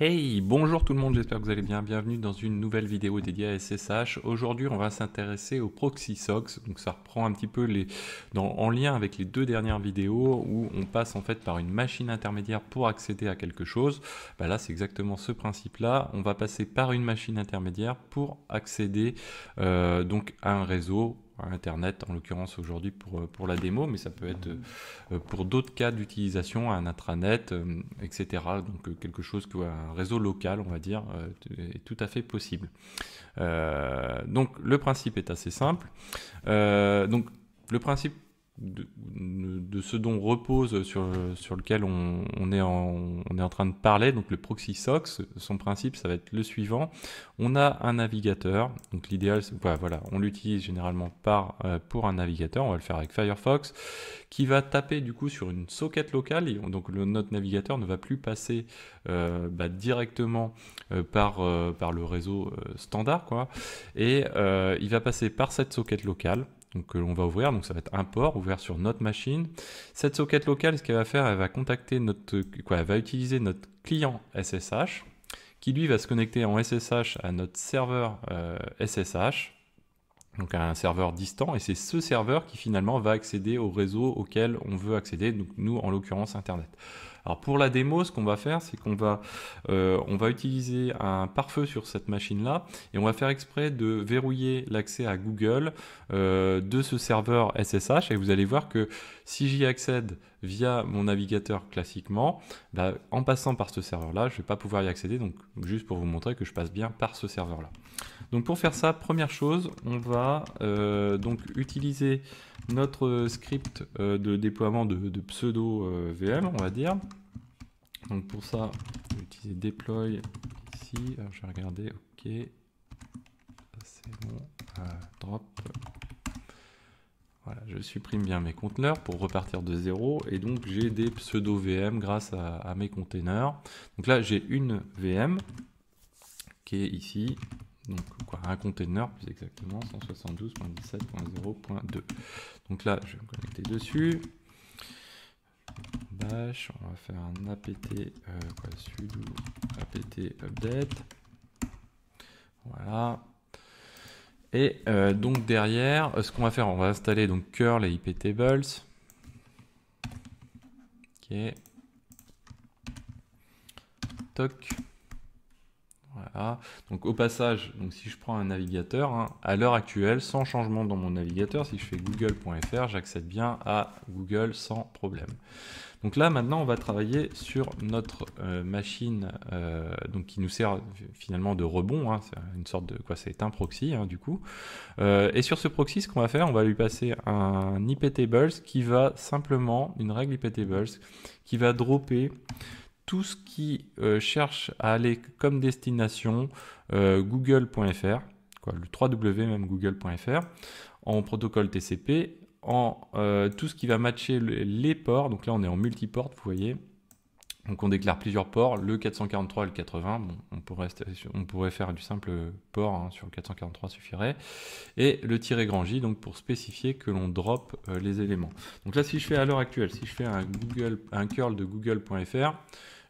Hey, bonjour tout le monde, j'espère que vous allez bien. Bienvenue dans une nouvelle vidéo dédiée à SSH. Aujourd'hui, on va s'intéresser au proxy socks. Donc ça reprend un petit peu en lien avec les deux dernières vidéos où on passe en fait par une machine intermédiaire pour accéder à quelque chose. Là, c'est exactement ce principe-là. On va passer par une machine intermédiaire pour accéder donc à un réseau, à Internet, en l'occurrence aujourd'hui pour la démo, mais ça peut être pour d'autres cas d'utilisation, un intranet, etc. Donc quelque chose, un réseau local, on va dire, est tout à fait possible. Donc le principe est assez simple. Donc le principe de ce dont repose sur lequel on est en train de parler, donc le proxy socks, son principe ça va être le suivant. On a un navigateur, donc l'idéal c'est voilà, on l'utilise généralement pour un navigateur, on va le faire avec Firefox, qui va taper du coup sur une socket locale, donc notre navigateur ne va plus passer directement par le réseau standard, quoi, et il va passer par cette socket locale. Donc que l'on va ouvrir, donc ça va être un port ouvert sur notre machine. Cette socket locale, ce qu'elle va faire, elle va contacter elle va utiliser notre client SSH, qui lui va se connecter en SSH à notre serveur SSH, donc à un serveur distant, et c'est ce serveur qui finalement va accéder au réseau auquel on veut accéder, donc nous en l'occurrence Internet. Alors pour la démo, ce qu'on va faire, c'est qu'on va, on va utiliser un pare-feu sur cette machine-là et on va faire exprès de verrouiller l'accès à Google de ce serveur SSH. Et vous allez voir que si j'y accède via mon navigateur classiquement, en passant par ce serveur-là, je ne vais pas pouvoir y accéder. Donc juste pour vous montrer que je passe bien par ce serveur-là. Donc pour faire ça, première chose, on va donc utiliser notre script de déploiement de pseudo VM, on va dire. Donc pour ça, je vais utiliser deploy ici. Alors je vais regarder, ok, c'est bon, drop. Voilà, je supprime bien mes conteneurs pour repartir de zéro, et donc j'ai des pseudo VM grâce à mes containers. Donc là, j'ai une VM qui est ici. Donc un container plus exactement, 172.17.0.2. Donc là, je vais me connecter dessus. Bash, on va faire un apt sudo apt update. Voilà. Et donc derrière, ce qu'on va faire, on va installer donc curl et iptables. Ok. Toc. Voilà. Donc au passage, donc si je prends un navigateur, à l'heure actuelle, sans changement dans mon navigateur, si je fais google.fr, j'accède bien à Google sans problème. Donc là, maintenant, on va travailler sur notre machine donc qui nous sert finalement de rebond. C'est une sorte de c'est un proxy du coup. Et sur ce proxy, ce qu'on va faire, on va lui passer un iptables qui va simplement, une règle iptables, qui va dropper tout ce qui cherche à aller comme destination google.fr, le 3W même google.fr, en protocole TCP, en tout ce qui va matcher les ports. Donc là, on est en multiport, vous voyez. Donc on déclare plusieurs ports, le 443 et le 80. Bon, on pourrait faire du simple port, sur le 443 suffirait. Et le -J, donc pour spécifier que l'on drop les éléments. Donc là, si je fais à l'heure actuelle, si je fais un curl de google.fr,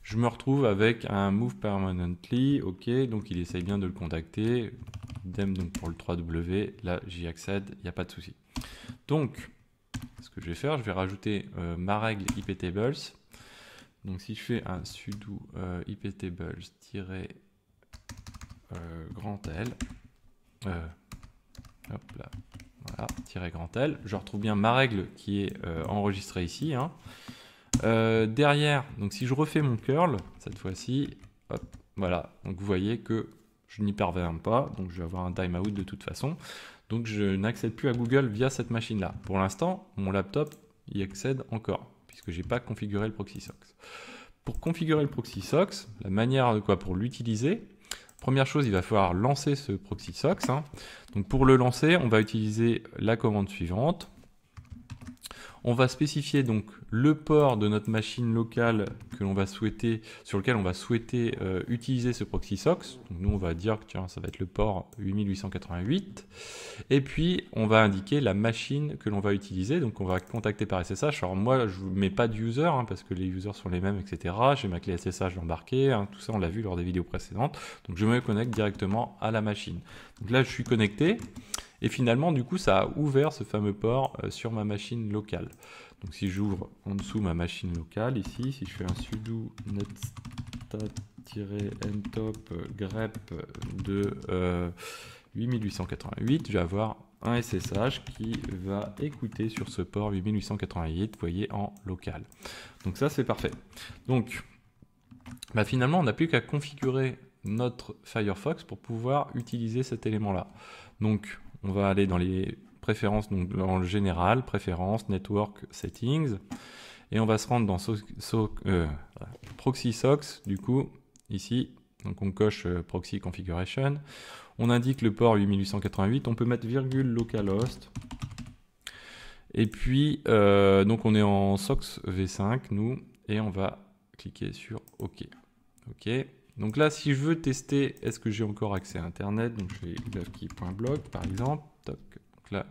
je me retrouve avec un move permanently, ok, donc il essaye bien de le contacter, idem donc pour le 3W, là j'y accède, il n'y a pas de souci. Donc, ce que je vais faire, je vais rajouter ma règle iptables. Donc si je fais un sudo iptables grand L, hop là, voilà, grand L, je retrouve bien ma règle qui est enregistrée ici. Derrière, donc si je refais mon curl, cette fois-ci, voilà, donc vous voyez que je n'y parviens pas, donc je vais avoir un timeout de toute façon. Donc je n'accède plus à Google via cette machine-là. Pour l'instant, mon laptop y accède encore, puisque je n'ai pas configuré le proxy socks. Pour configurer le proxy socks, la manière pour l'utiliser, première chose, il va falloir lancer ce proxy socks. Donc pour le lancer, on va utiliser la commande suivante. On va spécifier donc le port de notre machine locale que l'on va souhaiter, sur lequel on va souhaiter utiliser ce proxy SOX. Donc nous on va dire que tiens, ça va être le port 8888. Et puis on va indiquer la machine que l'on va utiliser. Donc on va contacter par SSH. Alors moi je ne mets pas de user hein, parce que les users sont les mêmes, etc. J'ai ma clé SSH embarquée. Hein, tout ça on l'a vu lors des vidéos précédentes. Donc je me connecte directement à la machine. Donc là je suis connecté. Et finalement, du coup, ça a ouvert ce fameux port sur ma machine locale. Donc si j'ouvre en dessous ma machine locale, ici, si je fais un sudo netstat-ntop grep de 8888, je vais avoir un SSH qui va écouter sur ce port 8888, vous voyez, en local. Donc ça, c'est parfait. Donc, bah, finalement, on n'a plus qu'à configurer notre Firefox pour pouvoir utiliser cet élément-là. Donc, on va aller dans les préférences, donc dans le général, préférences, network, settings, et on va se rendre dans proxy SOX, du coup, ici, donc on coche proxy configuration, on indique le port 8888, on peut mettre virgule localhost, et puis, donc on est en SOX v5, nous, et on va cliquer sur OK. OK. Donc là, si je veux tester, est-ce que j'ai encore accès à Internet? Donc je fais gravekey.blog par exemple. Toc. Donc là,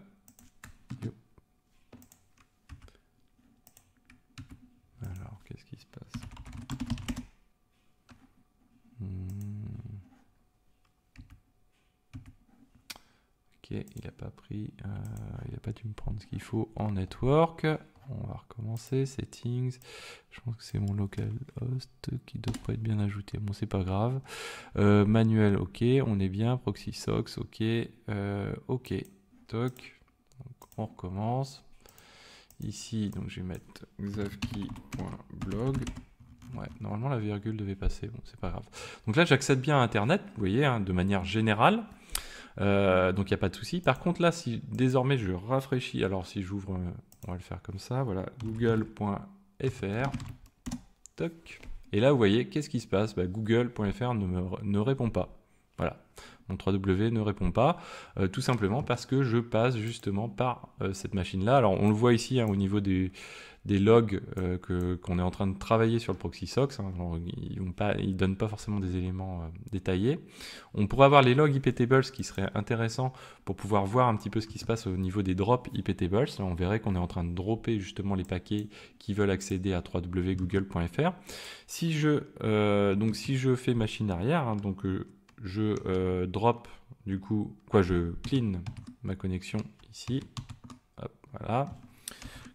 alors qu'est-ce qui se passe? Ok, il n'a pas pris, il n'a pas dû me prendre ce qu'il faut en network. On va recommencer, settings, je pense que c'est mon localhost qui doit pas être bien ajouté, bon c'est pas grave. Manuel, ok, on est bien, proxy SOX, ok, ok, toc, donc on recommence. Ici, donc je vais mettre gravekey.blog. Ouais, normalement la virgule devait passer, bon c'est pas grave. Donc là j'accède bien à Internet, vous voyez, hein, de manière générale. Donc il n'y a pas de souci. Par contre là, si désormais je rafraîchis, alors si j'ouvre, on va le faire comme ça, voilà, google.fr, toc, et là vous voyez, qu'est-ce qui se passe? Bah, google.fr ne répond pas. Voilà, mon 3W ne répond pas, tout simplement parce que je passe justement par cette machine-là. Alors on le voit ici hein, au niveau des logs qu'on est en train de travailler sur le proxy SOX. Hein. Alors, ils ne donnent pas forcément des éléments détaillés. On pourrait avoir les logs iptables, ce qui serait intéressant pour pouvoir voir un petit peu ce qui se passe au niveau des drops iptables. Là, on verrait qu'on est en train de dropper justement les paquets qui veulent accéder à www.google.fr. Si je fais machine arrière, hein, donc je drop du coup, je clean ma connexion ici. Hop, voilà.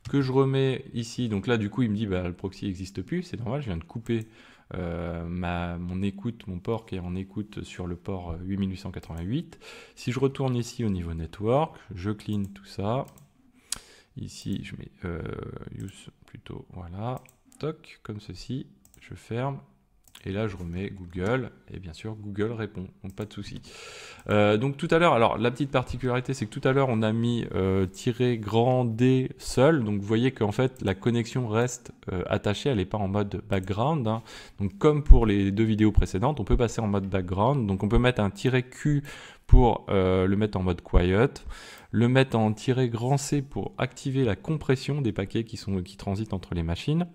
Que je remets ici, donc là du coup il me dit bah, le proxy n'existe plus, c'est normal, je viens de couper mon port qui est en écoute sur le port 8888. Si je retourne ici au niveau network, je clean tout ça, ici je mets use plutôt, voilà, toc, comme ceci, je ferme. Et là, je remets Google, et bien sûr, Google répond, donc pas de souci. Donc tout à l'heure, alors la petite particularité, c'est que tout à l'heure, on a mis -D seul, donc vous voyez qu'en fait, la connexion reste attachée, elle n'est pas en mode background. Hein. Donc comme pour les deux vidéos précédentes, on peut passer en mode background, donc on peut mettre un -Q pour le mettre en mode quiet, le mettre en -C pour activer la compression des paquets qui transitent entre les machines.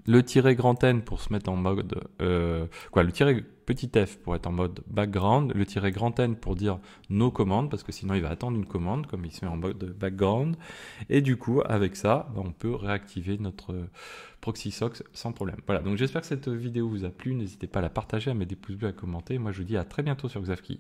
Le -N pour se mettre en mode... le -f pour être en mode background. Le -N pour dire no command, parce que sinon il va attendre une commande, comme il se met en mode background. Et du coup, avec ça, on peut réactiver notre proxy SOX sans problème. Voilà, donc j'espère que cette vidéo vous a plu. N'hésitez pas à la partager, à mettre des pouces bleus, à commenter. Moi, je vous dis à très bientôt sur Xavkey.